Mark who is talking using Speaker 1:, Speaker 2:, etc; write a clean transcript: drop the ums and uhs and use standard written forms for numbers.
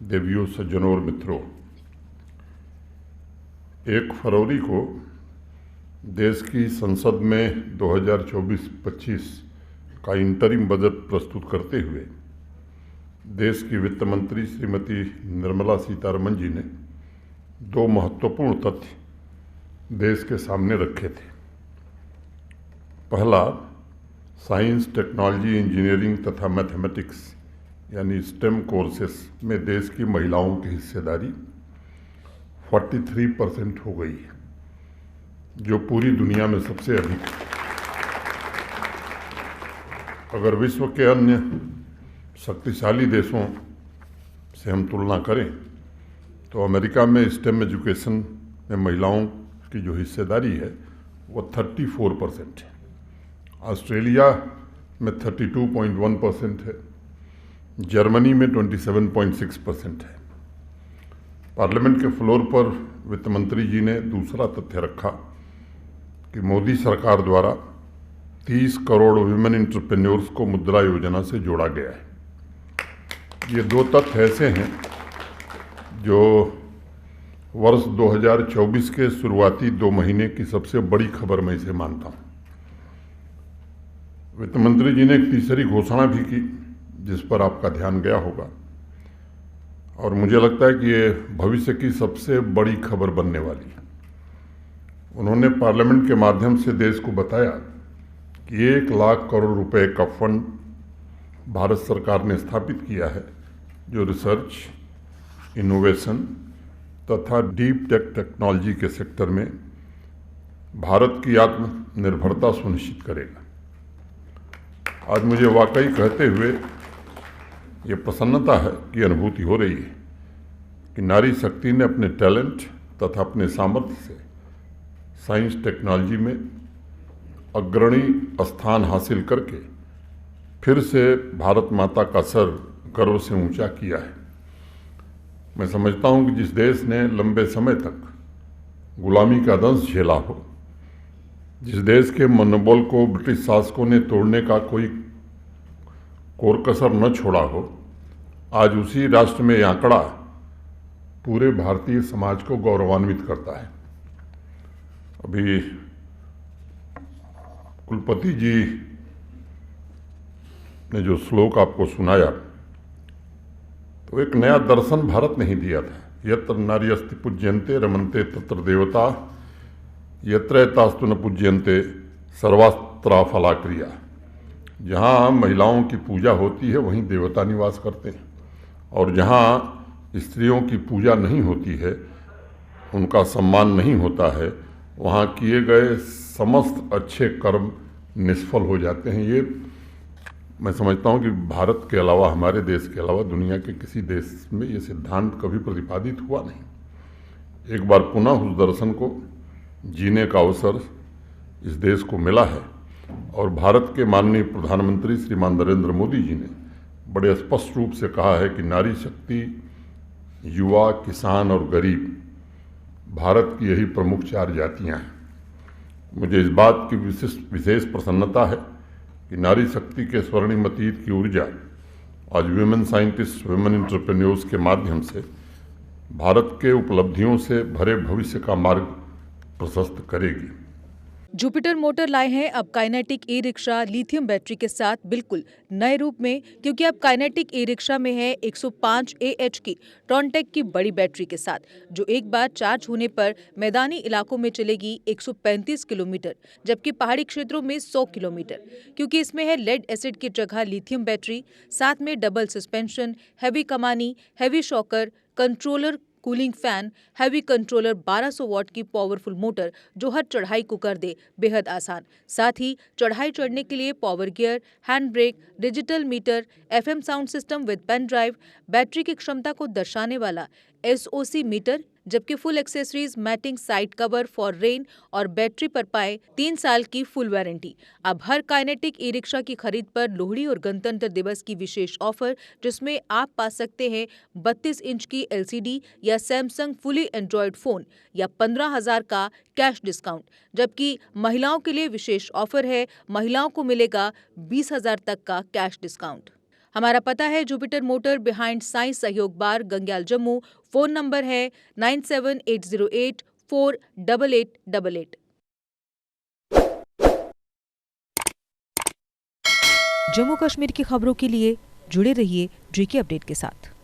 Speaker 1: देवियों, सज्जनों और मित्रों, 1 फरवरी को देश की संसद में 2024-25 का इंटरिम बजट प्रस्तुत करते हुए देश की वित्त मंत्री श्रीमती निर्मला सीतारमण जी ने 2 महत्वपूर्ण तथ्य देश के सामने रखे थे। पहला, साइंस, टेक्नोलॉजी, इंजीनियरिंग तथा मैथमेटिक्स यानी स्टेम कोर्सेस में देश की महिलाओं की हिस्सेदारी 43% हो गई है, जो पूरी दुनिया में सबसे अधिक है। अगर विश्व के अन्य शक्तिशाली देशों से हम तुलना करें तो अमेरिका में स्टेम एजुकेशन में महिलाओं की जो हिस्सेदारी है वो 34% है, ऑस्ट्रेलिया में 32.1% है, जर्मनी में 27.6% है। पार्लियामेंट के फ्लोर पर वित्त मंत्री जी ने दूसरा तथ्य रखा कि मोदी सरकार द्वारा 30 करोड़ विमेन एंटरप्रेन्योर्स को मुद्रा योजना से जोड़ा गया है। ये 2 तथ्य ऐसे हैं जो वर्ष 2024 के शुरुआती 2 महीने की सबसे बड़ी खबर मैं इसे मानता हूँ। वित्त मंत्री जी ने एक तीसरी घोषणा भी की जिस पर आपका ध्यान गया होगा, और मुझे लगता है कि ये भविष्य की सबसे बड़ी खबर बनने वाली है। उन्होंने पार्लियामेंट के माध्यम से देश को बताया कि 1 लाख करोड़ रुपए का फंड भारत सरकार ने स्थापित किया है, जो रिसर्च, इनोवेशन तथा डीप टेक टेक्नोलॉजी के सेक्टर में भारत की आत्मनिर्भरता सुनिश्चित करेगा। आज मुझे वाकई कहते हुए ये प्रसन्नता है कि अनुभूति हो रही है कि नारी शक्ति ने अपने टैलेंट तथा अपने सामर्थ्य से साइंस टेक्नोलॉजी में अग्रणी स्थान हासिल करके फिर से भारत माता का सर गर्व से ऊंचा किया है। मैं समझता हूं कि जिस देश ने लंबे समय तक गुलामी का दंश झेला हो, जिस देश के मनोबल को ब्रिटिश शासकों ने तोड़ने का कोई कोर कसर न छोड़ा हो, आज उसी राष्ट्र में यह आंकड़ा पूरे भारतीय समाज को गौरवान्वित करता है। अभी कुलपति जी ने जो श्लोक आपको सुनाया, तो एक नया दर्शन भारत ने ही दिया था। यत्र नार्यस्ति पूज्यन्ते रमन्ते तत्र देवता, यत्र एतास्तु न पूज्यन्ते सर्वास्त्रा फलाक्रिया। जहाँ महिलाओं की पूजा होती है वहीं देवता निवास करते हैं, और जहाँ स्त्रियों की पूजा नहीं होती है, उनका सम्मान नहीं होता है, वहाँ किए गए समस्त अच्छे कर्म निष्फल हो जाते हैं। ये मैं समझता हूँ कि भारत के अलावा, हमारे देश के अलावा दुनिया के किसी देश में ये सिद्धांत कभी प्रतिपादित हुआ नहीं। एक बार पुनः उस दर्शन को जीने का अवसर इस देश को मिला है, और भारत के माननीय प्रधानमंत्री श्रीमान नरेंद्र मोदी जी ने बड़े स्पष्ट रूप से कहा है कि नारी शक्ति, युवा, किसान और गरीब भारत की यही प्रमुख 4 जातियां हैं। मुझे इस बात की विशेष प्रसन्नता है कि नारी शक्ति के स्वर्णिम अतीत की ऊर्जा आज विमेन साइंटिस्ट, विमेन एंटरप्रेन्योर्स के माध्यम से भारत के उपलब्धियों से भरे भविष्य का मार्ग प्रशस्त करेगी।
Speaker 2: जुपिटर मोटर लाए हैं अब kinetic e rickshaw lithium battery के साथ बिल्कुल नए रूप में, क्योंकि अब काइनेटिक ई रिक्शा में है 105 AH की ट्रॉनटेक की बड़ी बैटरी के साथ, जो एक बार चार्ज होने पर मैदानी इलाकों में चलेगी 135 किलोमीटर, जबकि पहाड़ी क्षेत्रों में 100 किलोमीटर। क्योंकि इसमें है लेड एसिड की जगह लिथियम बैटरी, साथ में डबल सस्पेंशन, हैवी कमानी, heavy shocker, controller, cooling fan, heavy controller, 1200 what की पावरफुल मोटर जो हर चढ़ाई को कर दे बेहद आसान। साथ ही चढ़ाई चढ़ने के लिए power gear, hand brake, digital meter, FM sound system with pen drive, battery की क्षमता को दर्शाने वाला SOC मीटर, जबकि full accessories, matting, side cover for rain और बैटरी पर पाए 3 साल की फुल वारंटी। अब हर काइनेटिक ई रिक्शा की खरीद पर लोहड़ी और गणतंत्र दिवस की विशेष ऑफर, जिसमें आप पा सकते हैं 32 इंच की LCD या सैमसंग फुली एंड्रॉयड फोन या 15,000 का कैश डिस्काउंट। जबकि महिलाओं के लिए विशेष ऑफर है, महिलाओं को मिलेगा 20,000 तक का कैश डिस्काउंट। हमारा पता है जुपिटर मोटर बिहाइंड साई सहयोग बार, गंग्याल, जम्मू। फोन नंबर है 9780848888। जम्मू कश्मीर की खबरों के लिए जुड़े रहिए JK अपडेट के साथ।